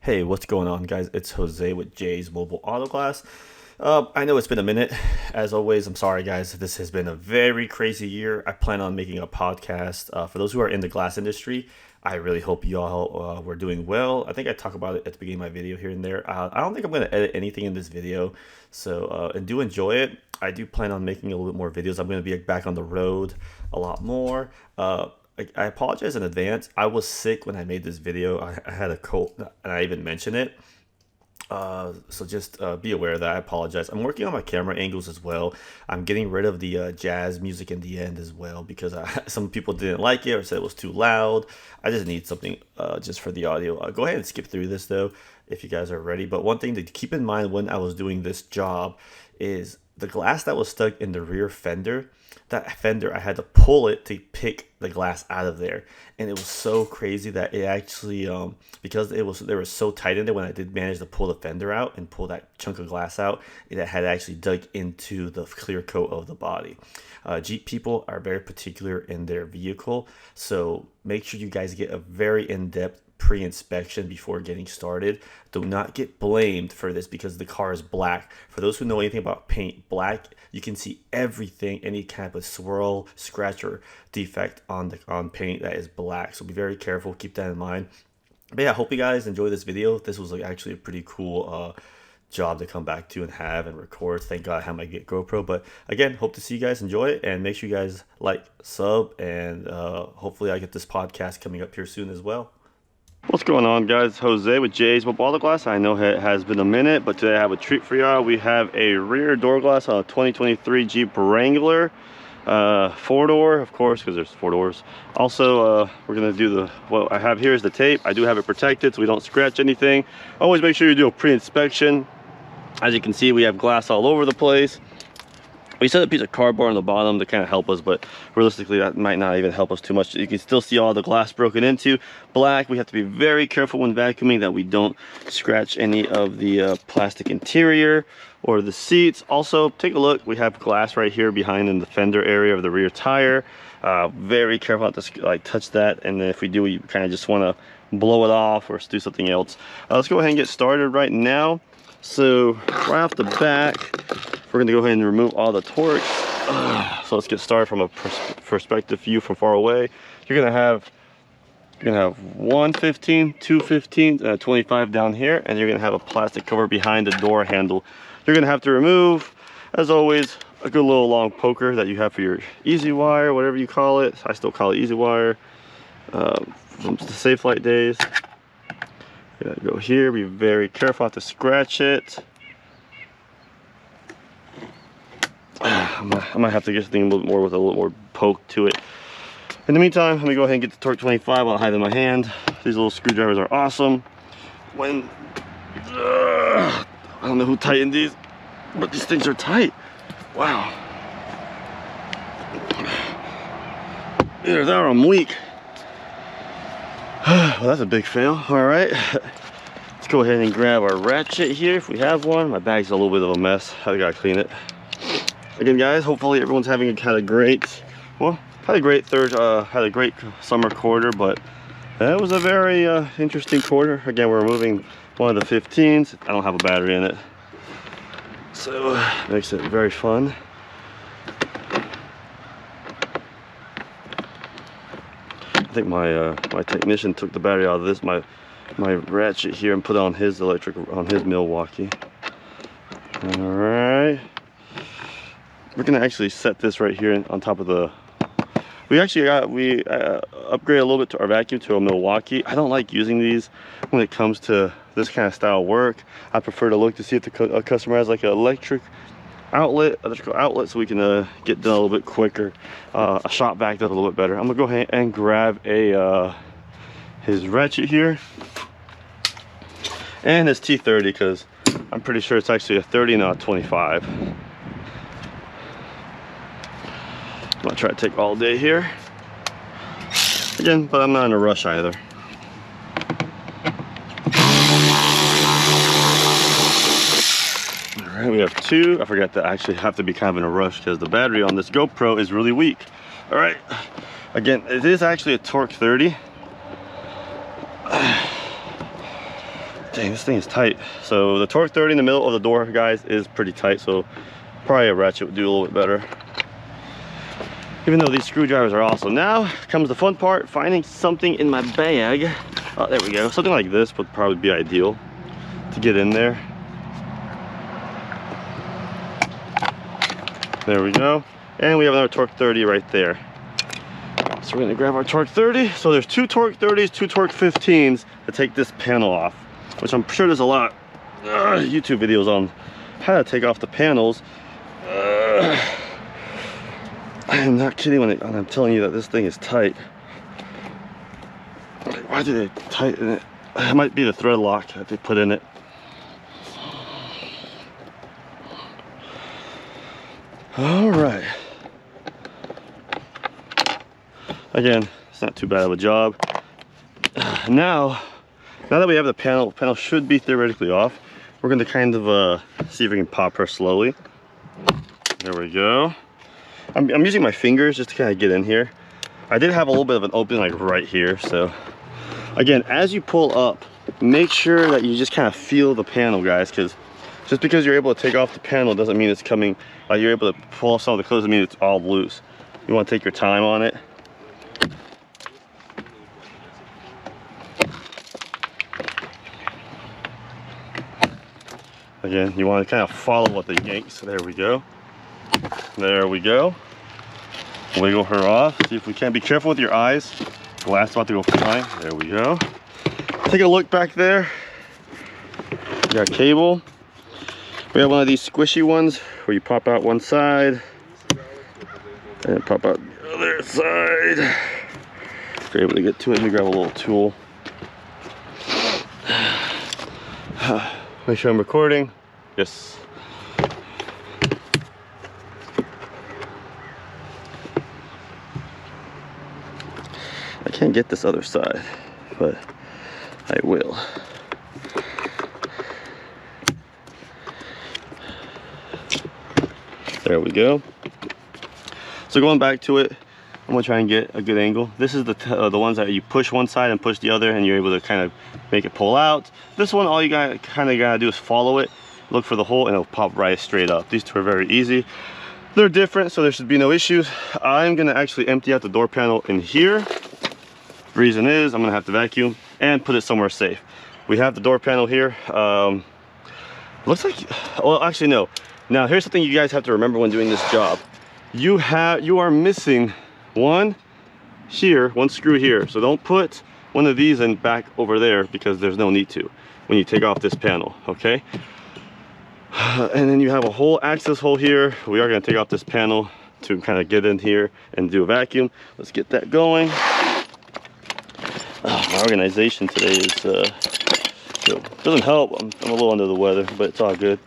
Hey, what's going on, guys? It's Jose with Jay's Mobile Auto Glass. I know it's been a minute. As always, I'm sorry, guys. This has been a very crazy year. I plan on making a podcast. For those who are in the glass industry, I really hope you all were doing well. I think I talk about it at the beginning of my video here and there. I don't think I'm going to edit anything in this video, so and do enjoy it. I do plan on making a little bit more videos. I'm going to be back on the road a lot more. I apologize in advance. I was sick when I made this video. I had a cold, and I even mentioned it. So just be aware of that. I apologize. I'm working on my camera angles as well. I'm getting rid of the jazz music in the end as well because some people didn't like it or said it was too loud. I just need something just for the audio. Go ahead and skip through this though if you guys are ready. But one thing to keep in mind when I was doing this job is the glass that was stuck in the rear fender. That fender, I had to pull it to pick the glass out of there, and it was so crazy that it actually because they were so tight in there. When I did manage to pull the fender out and pull that chunk of glass out, it had actually dug into the clear coat of the body. Jeep people are very particular in their vehicle, so make sure you guys get a very in-depth pre-inspection before getting started. Do not get blamed for this because the car is black. For those who know anything about paint, black, you can see everything, any kind of swirl, scratch, or defect on paint that is black. So be very careful, keep that in mind. But yeah, I hope you guys enjoy this video. This was actually a pretty cool job to come back to and have and record. Thank God I have my GoPro. But again, hope to see you guys enjoy it, and make sure you guys like, sub, and hopefully I get this podcast coming up here soon as well. What's going on, guys? Jose with Jay's Mobile Auto Glass. I know it has been a minute, but today I have a treat for y'all. We have a rear door glass on a 2023 Jeep Wrangler, 4-door, of course, because there's 4 doors. Also, we're gonna do what I have here is the tape. I do have it protected so we don't scratch anything. Always make sure you do a pre-inspection. As you can see, we have glass all over the place. We set a piece of cardboard on the bottom to kind of help us, but realistically that might not even help us too much. You can still see all the glass broken into. Black, we have to be very careful when vacuuming that we don't scratch any of the plastic interior or the seats. Also, take a look, we have glass right here behind in the fender area of the rear tire. Very careful not to touch that, and then if we do, we kind of just want to blow it off or do something else. Let's go ahead and get started right now. So right off the bat, we're going to go ahead and remove all the torque. So let's get started from a perspective view from far away. You're going to have 115, 215, and a 25 down here, and you're going to have a plastic cover behind the door handle. You're going to have to remove, as always, a good little long poker that you have for your easy wire, whatever you call it. I still call it easy wire from the Safe Flight days. You gotta go here, be very careful not to scratch it. I might have to get something a little bit more with a little more poke to it. In the meantime, let me go ahead and get the torque 25 while I have it in my hand. These little screwdrivers are awesome. I don't know who tightened these, but these things are tight. Wow. Either that or I'm weak. Well, that's a big fail. All right, let's go ahead and grab our ratchet here if we have one. My bag's a little bit of a mess. I gotta clean it. Again, guys, hopefully everyone's having had a great summer quarter, but that was a very interesting quarter. Again, we're moving one of the 15s. I don't have a battery in it, so it makes it very fun. I think my technician took the battery out of this my ratchet here and put it on his Milwaukee. All right, we're gonna actually set this right here on top of the. We upgraded a little bit to our vacuum to a Milwaukee. I don't like using these when it comes to this kind of style work. I prefer to look to see if a customer has like an electrical outlet, so we can get done a little bit quicker. A shop vac does a little bit better. I'm gonna go ahead and grab his ratchet here and his T30, because I'm pretty sure it's actually a 30, not a 25. I'm gonna try to take all day here again, but I'm not in a rush either. Alright, we have 2. I forgot to actually have to be kind of in a rush because the battery on this GoPro is really weak. Alright, again, it is actually a torque 30. Dang, this thing is tight. So the torque 30 in the middle of the door, guys, is pretty tight. So probably a ratchet would do a little bit better. Even though these screwdrivers are awesome. Now comes the fun part, finding something in my bag. Oh, there we go. Something like this would probably be ideal to get in there. There we go. And we have another torque 30 right there. So we're gonna grab our torque 30. So there's 2 torque 30s, 2 torque 15s to take this panel off, which I'm sure there's a lot of YouTube videos on how to take off the panels. I am not kidding when I'm telling you that this thing is tight. Why do they tighten it? It might be the thread lock that they put in it. All right. Again, it's not too bad of a job. Now that we have the panel should be theoretically off. We're going to kind of see if we can pop her slowly. There we go. I'm using my fingers just to kind of get in here. I did have a little bit of an opening like right here. So again, as you pull up, make sure that you just kind of feel the panel, guys, because just because you're able to take off the panel doesn't mean it's coming, like you're able to pull off some of the clothes, doesn't mean it's all loose. You want to take your time on it. Again, you want to kind of follow what the yanks. There we go. There we go. Wiggle her off. See if we can. Be careful with your eyes. Glass about to go flying. There we go. Take a look back there. We got cable. We have one of these squishy ones where you pop out one side and pop out the other side. If you're able to get to it, let me grab a little tool. Make sure I'm recording. Yes. I can't get this other side, but I will. There we go. So going back to it, I'm gonna try and get a good angle. This is the ones that you push one side and push the other, and you're able to kind of make it pull out. This one, all you gotta do is follow it, look for the hole, and it'll pop right straight up. These two are very easy. They're different, so there should be no issues. I'm gonna actually empty out the door panel in here. Reason is I'm gonna have to vacuum and put it somewhere safe. We have the door panel here. Looks like, well, actually no. Now here's something you guys have to remember when doing this job. You are missing one here, one screw here. So don't put one of these in back over there because there's no need to when you take off this panel, okay? And then you have a whole access hole here. We are gonna take off this panel to kind of get in here and do a vacuum. Let's get that going. My organization today is doesn't help. I'm a little under the weather, but it's all good.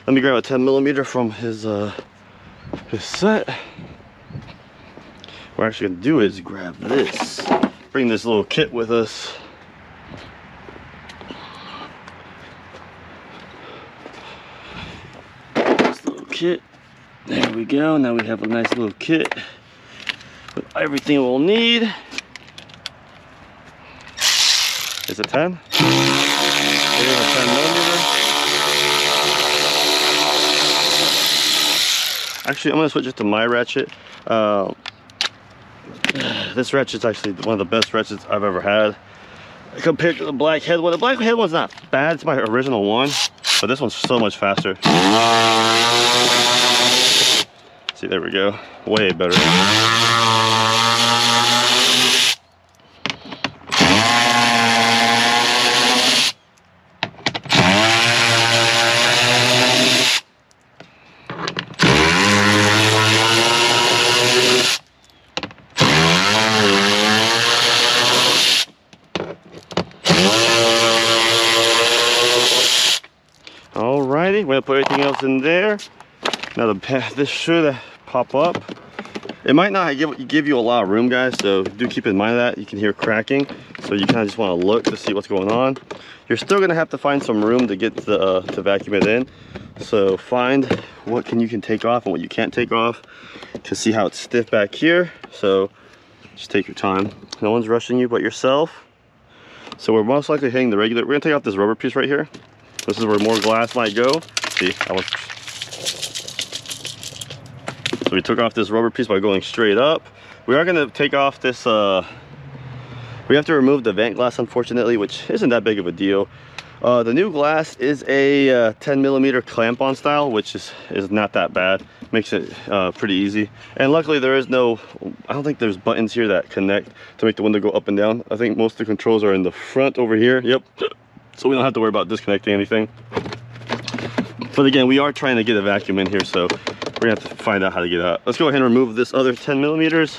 Let me grab a 10mm from his set. What we're actually gonna do is grab this, bring this little kit with us. This little kit. There we go. Now we have a nice little kit with everything we'll need. Is it 10? It is a 10mm. Actually, I'm gonna switch it to my ratchet. This ratchet's actually one of the best ratchets I've ever had compared to the blackhead one. The blackhead one's not bad. It's my original one, but this one's so much faster. See, there we go. Way better. Alrighty, we're gonna put everything else in there. Now this should pop up. It might not give you a lot of room, guys, so do keep in mind that. You can hear cracking, so you kind of just want to look to see what's going on. You're still gonna have to find some room to get to vacuum it in. So find what you can take off and what you can't take off to see how it's stiff back here. So just take your time. No one's rushing you but yourself. So we're most likely hitting the regular. We're gonna take off this rubber piece right here. This is where more glass might go. See, so we took off this rubber piece by going straight up. We are gonna take off this, we have to remove the vent glass, unfortunately, which isn't that big of a deal. The new glass is a 10mm clamp-on style, which is not that bad. Makes it pretty easy. And luckily there is no, I don't think there's buttons here that connect to make the window go up and down. I think most of the controls are in the front over here. Yep. So we don't have to worry about disconnecting anything. But again, we are trying to get a vacuum in here, so we're gonna have to find out how to get out. Let's go ahead and remove this other 10mm.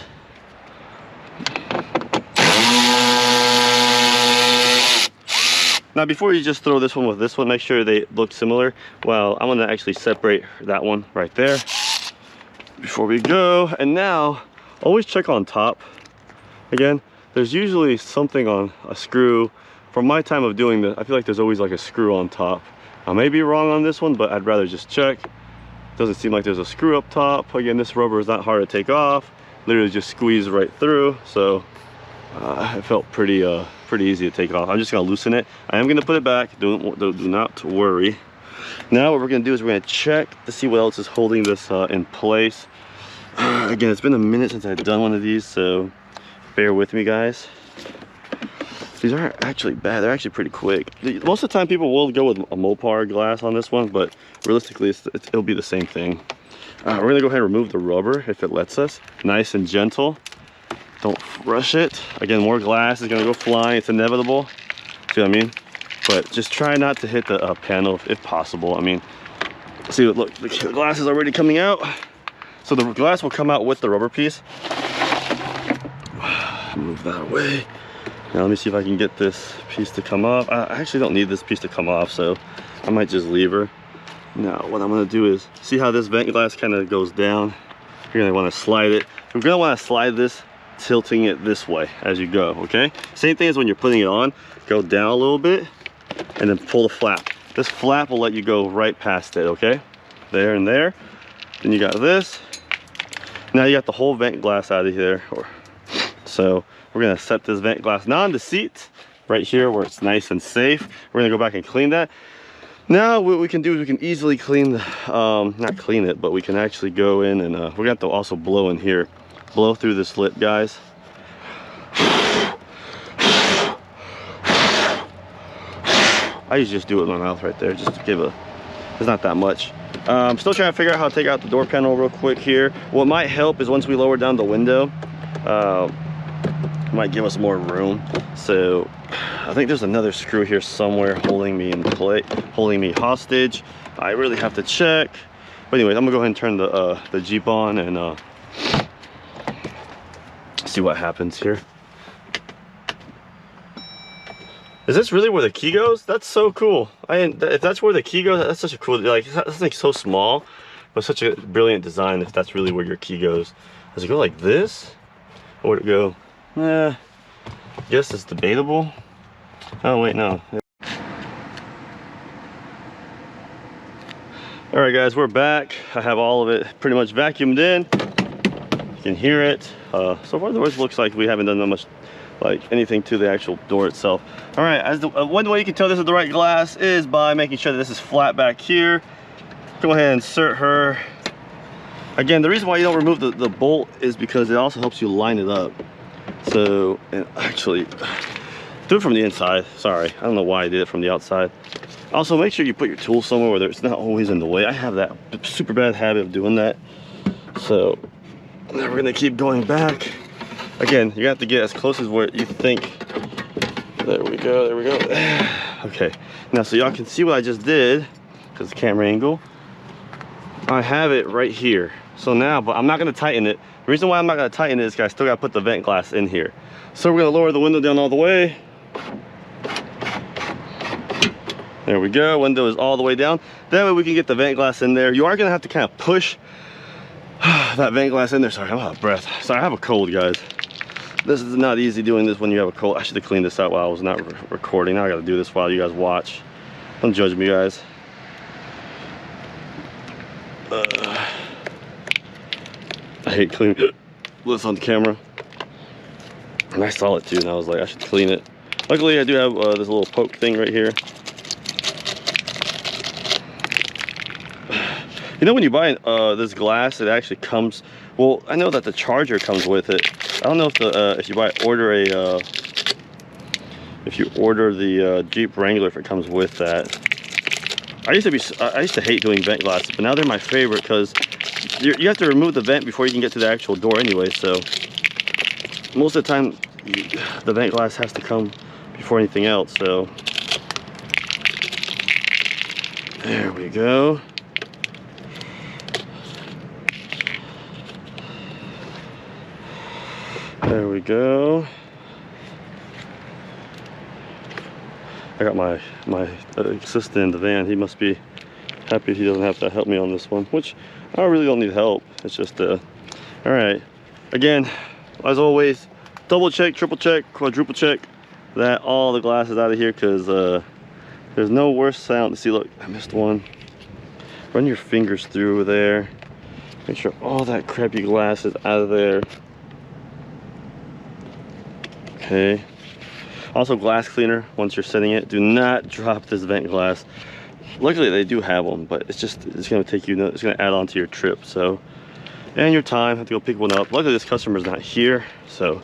Now before you just throw this one with this one, make sure they look similar. Well, I'm gonna actually separate that one right there before we go. And now, always check on top. Again, there's usually something on a screw. From my time of doing this, I feel like there's always like a screw on top. I may be wrong on this one, but I'd rather just check. Doesn't seem like there's a screw up top. Again, this rubber is not hard to take off. Literally just squeeze right through. So it felt pretty easy to take it off. I'm just gonna loosen it. I am gonna put it back. Do not worry. Now what we're gonna do is we're gonna check to see what else is holding this in place. Again, it's been a minute since I've done one of these, so bear with me, guys. These aren't actually bad. They're actually pretty quick. Most of the time people will go with a Mopar glass on this one, but realistically it'll be the same thing. We're gonna go ahead and remove the rubber if it lets us. Nice and gentle. Don't rush it. Again, more glass is gonna go flying. It's inevitable. See what I mean? But just try not to hit the panel if possible. I mean, see, look, the glass is already coming out. So the glass will come out with the rubber piece. Move that away. Now let me see if I can get this piece to come off. I actually don't need this piece to come off, so I might just leave her. Now what I'm gonna do is, see how this vent glass kind of goes down? You're gonna wanna slide it. You're gonna wanna slide this, tilting it this way as you go, okay? Same thing as when you're putting it on. Go down a little bit and then pull the flap. This flap will let you go right past it, okay? There and there. Then you got this. Now you got the whole vent glass out of here. So we're gonna set this vent glass now on the seat right here where it's nice and safe. We're gonna go back and clean that. Now what we can do is we can easily clean the, not clean it, but we can actually go in and we're gonna have to also blow in here. Blow through this lip, guys. I usually just do it with my mouth right there, just to give a, it's not that much. I'm still trying to figure out how to take out the door panel real quick here. What might help is once we lower down the window, might give us more room. So I think there's another screw here somewhere holding me in place, holding me hostage. I really have to check. But anyways, I'm gonna go ahead and turn the Jeep on and see what happens here. Is this really where the key goes? That's so cool. If that's where the key goes, that's such a cool, like, that's like so small, but such a brilliant design if that's really where your key goes. Does it go like this? Or would it go? I guess it's debatable. Oh wait, no. All right guys, we're back. I have all of it pretty much vacuumed in. You can hear it. So far the doors looks like we haven't done that much, like anything to the actual door itself. All right, as one way you can tell this is the right glass is by making sure that this is flat back here. Go ahead and insert her. Again, the reason why you don't remove the bolt is because it also helps you line it up. So, and actually, do it from the inside. Sorry, I don't know why I did it from the outside. Also, make sure you put your tools somewhere where it's not always in the way. I have that super bad habit of doing that. So, now we're gonna keep going back. Again, you have to get as close as where you think. There we go, there we go. Okay, now so y'all can see what I just did, because camera angle. I have it right here. So now, but I'm not gonna tighten it. The reason why I'm not gonna tighten it is because I still gotta put the vent glass in here. So we're gonna lower the window down all the way. There we go, window is all the way down. That way we can get the vent glass in there. You are gonna have to kind of push that vent glass in there. Sorry, I'm out of breath. Sorry, I have a cold, guys. This is not easy doing this when you have a cold. I should have cleaned this out while I was not recording. Now I gotta do this while you guys watch. Don't judge me, guys. I hate cleaning this on the camera. And I saw it too, and I was like, I should clean it. Luckily, I do have this little poke thing right here. You know, when you buy this glass, it actually comes. Well, I know that the charger comes with it. I don't know if the if you order the Jeep Wrangler, if it comes with that. I used to hate doing vent glasses, but now they're my favorite because you have to remove the vent before you can get to the actual door anyway. So most of the time, the vent glass has to come before anything else. So there we go. There we go. I got my assistant in the van. He must be happy he doesn't have to help me on this one, which I really don't need help. It's just all right. Again, as always, double check, triple check, quadruple check that all the glass is out of here, because there's no worse sound. See, look, I missed one. Run your fingers through there. Make sure all that crappy glass is out of there. Okay. Also, glass cleaner, once you're setting it, do not drop this vent glass. Luckily, they do have them, but it's going to take you, it's going to add on to your trip. So, and your time, have to go pick one up. Luckily, this customer's not here, so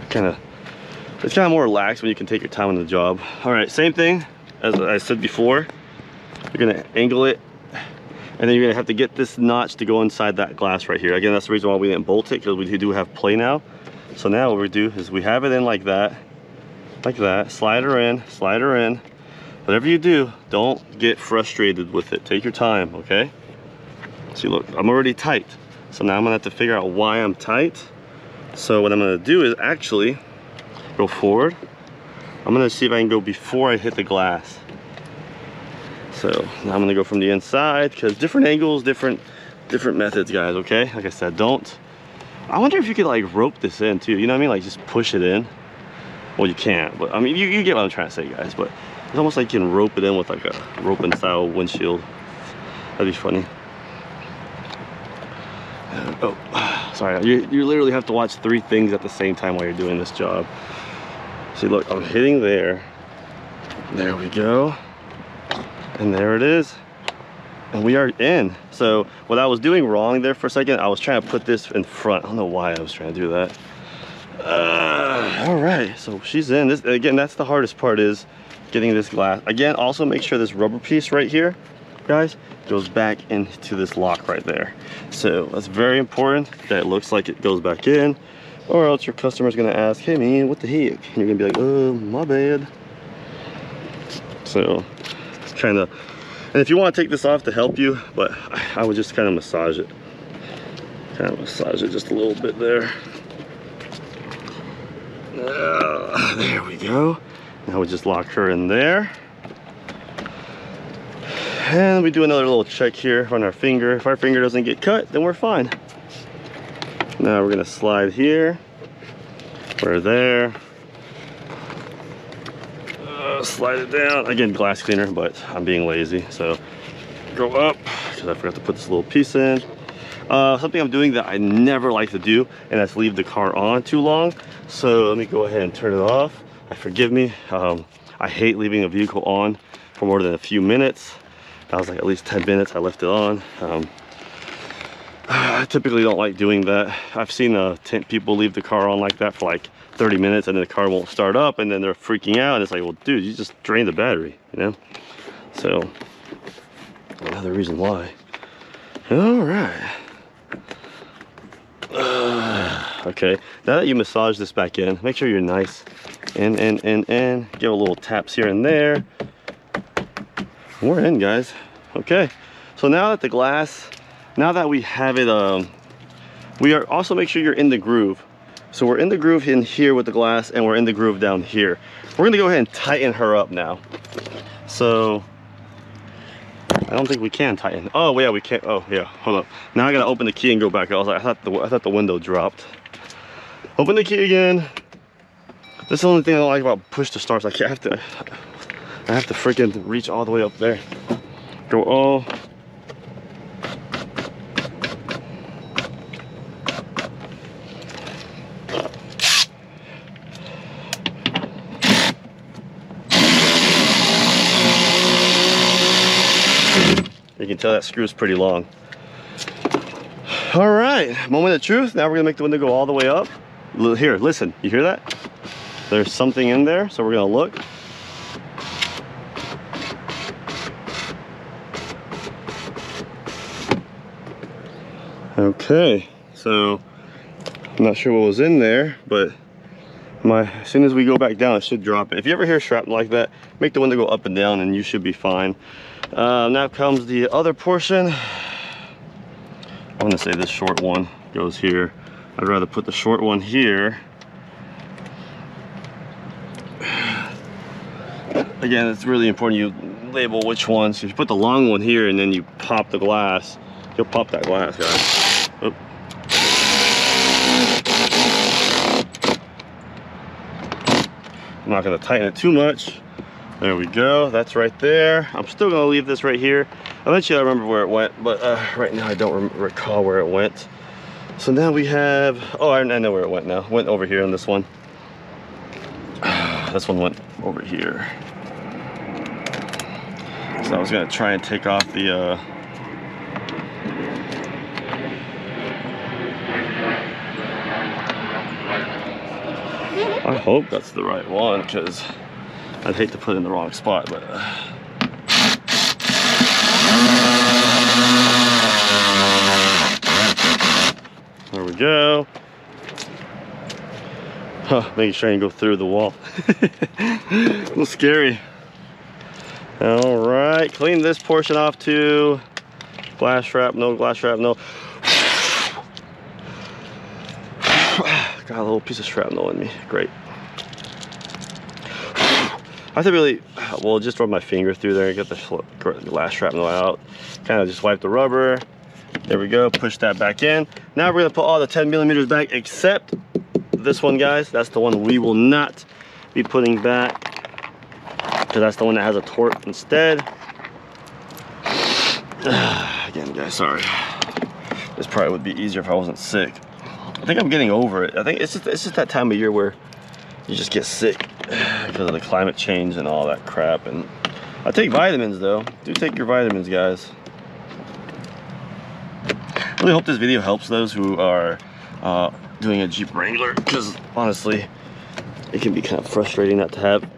it's kind of more relaxed when you can take your time on the job. All right, same thing as I said before. You're going to angle it, and then you're going to have to get this notch to go inside that glass right here. Again, that's the reason why we didn't bolt it, because we do have play now. So now what we do is we have it in like that, slide her in. Whatever you do, don't get frustrated with it. Take your time, okay? See, look, I'm already tight. So now I'm gonna have to figure out why I'm tight. So what I'm gonna do is actually go forward. I'm gonna see if I can go before I hit the glass. So now I'm gonna go from the inside, because different angles, different methods, guys, okay? Like I said, I wonder if you could like rope this in too, you know what I mean? Like just push it in. Well, you can't, but I mean, you get what I'm trying to say, guys. But it's almost like you can rope it in with like a roping style windshield. That'd be funny. Oh, sorry, you literally have to watch 3 things at the same time while you're doing this job. See, look, I'm hitting there. There we go. And there it is. And we are in. So what I was doing wrong there for a second, I was trying to put this in front. I don't know why I was trying to do that. All right, so she's in. This again, that's the hardest part, is getting this glass. Again, also make sure this rubber piece right here, guys, goes back into this lock right there. So that's very important that it looks like it goes back in, or else your customer's gonna ask, hey man, what the heck? And you're gonna be like, oh, my bad. So kind of, and if you want to take this off to help you, but I would just kind of massage it. Just a little bit there. There we go. Now we just lock her in there. And we do another little check here on our finger. If our finger doesn't get cut, then we're fine. Now we're gonna slide here. We're there. Slide it down. Again, glass cleaner, but I'm being lazy. So go up, because I forgot to put this little piece in. Something I'm doing that I never like to do, and that's leave the car on too long. So let me go ahead and turn it off. Forgive me. I hate leaving a vehicle on for more than a few minutes. That was like at least 10 minutes I left it on. I typically don't like doing that. I've seen people leave the car on like that for like 30 minutes and then the car won't start up, and then they're freaking out. And it's like, well, dude, you just drained the battery, you know? So another reason why. All right. Okay, now that you massage this back in, make sure you're nice. In. Give a little taps here and there. We're in, guys. Okay, so now that the glass, now that we have it, we are also, make sure you're in the groove. So we're in the groove in here with the glass, and we're in the groove down here. We're gonna go ahead and tighten her up now. So I don't think we can tighten. Oh yeah, we can't. Oh yeah, hold up. Now I gotta open the key and go back. I was like, I thought the window dropped. Open the key again. This is the only thing I don't like about push to starts. I have to freaking reach all the way up there. Go all. You can tell that screw's pretty long. All right, moment of truth. Now we're gonna make the window go all the way up. Here, listen, you hear that? There's something in there, so we're gonna look. Okay, so I'm not sure what was in there, but as soon as we go back down, it should drop it. If you ever hear shrapnel like that, make the window go up and down and you should be fine. Now comes the other portion. I'm gonna say this short one goes here. I'd rather put the short one here. Again, it's really important you label which ones. If you put the long one here and then you pop the glass, you'll pop that glass, guys. Oop. I'm not gonna tighten it too much. There we go, that's right there. I'm still gonna leave this right here. Eventually I remember where it went, but right now I don't recall where it went. So now we have, oh, I know where it went now. Went over here on this one. This one went over here. So I was gonna try and take off the I hope that's the right one, because I'd hate to put it in the wrong spot, but there we go. Huh, making sure I can go through the wall. A little scary. All right, clean this portion off too. Glass shrapnel, glass shrapnel. Got a little piece of shrapnel in me. Great. I have to really, well, just rub my finger through there and get the glass shrapnel out. Kind of just wipe the rubber. There we go. Push that back in. Now we're gonna put all the 10 millimeters back except this one, guys. That's the one we will not be putting back, because that's the one that has a torque instead. Again, guys, sorry. This probably would be easier if I wasn't sick. I think I'm getting over it. I think it's just that time of year where you just get sick because of the climate change and all that crap. And I take vitamins though. Do take your vitamins, guys. I really hope this video helps those who are doing a Jeep Wrangler, because honestly, it can be kind of frustrating not to have.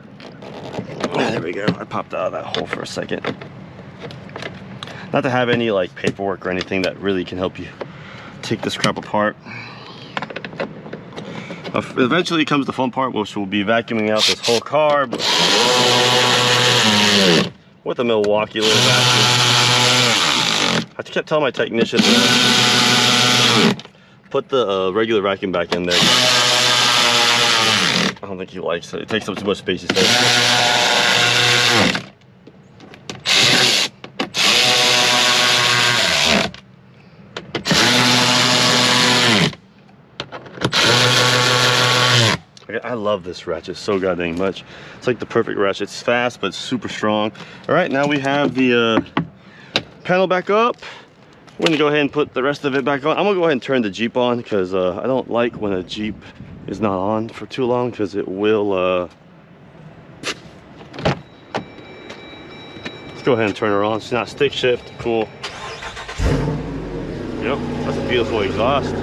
There we go. I popped out of that hole for a second. Not to have any like paperwork or anything that really can help you take this crap apart. Eventually comes the fun part, which will be vacuuming out this whole car with a Milwaukee little vacuum. I kept telling my technician put the regular vacuum back in there. I don't think he likes it. It takes up too much space, he says. I love this ratchet so goddamn much. It's like the perfect ratchet. It's fast, but it's super strong. All right, now we have the panel back up. We're gonna go ahead and put the rest of it back on. I'm gonna go ahead and turn the Jeep on, because I don't like when a Jeep is not on for too long, because it will let's go ahead and turn her on. She's not stick shift. Cool. Yep, that's a beautiful exhaust.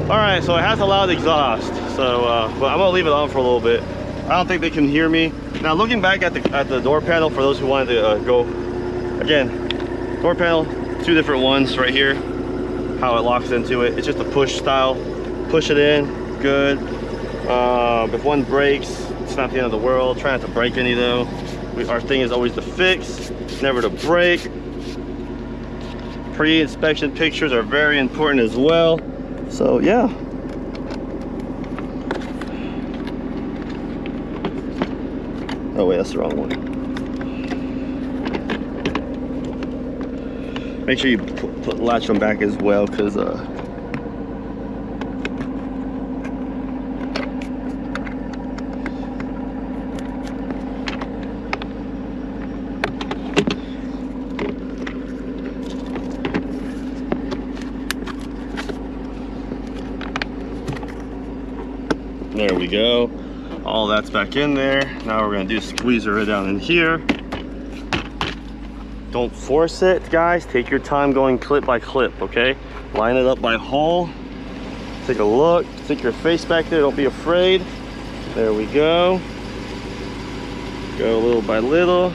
All right, so it has a loud exhaust, so but I'm gonna leave it on for a little bit. I don't think they can hear me. Now, looking back at the door panel, for those who wanted to go again, door panel, two different ones right here. How it locks into it. It's just a push style. Push it in, good. If one breaks, it's not the end of the world. Try not to break any though. Our thing is always to fix, never to break. Pre-inspection pictures are very important as well. So yeah. Oh wait, that's the wrong one. Make sure you put latch them back as well, because there we go. All that's back in there. Now we're gonna do squeezer it down in here. Don't Don't force it, guys. Take your time going clip by clip, okay? Line it up by hole. Take a look. Stick your face back there. Don't be afraid. There we go. Go little by little.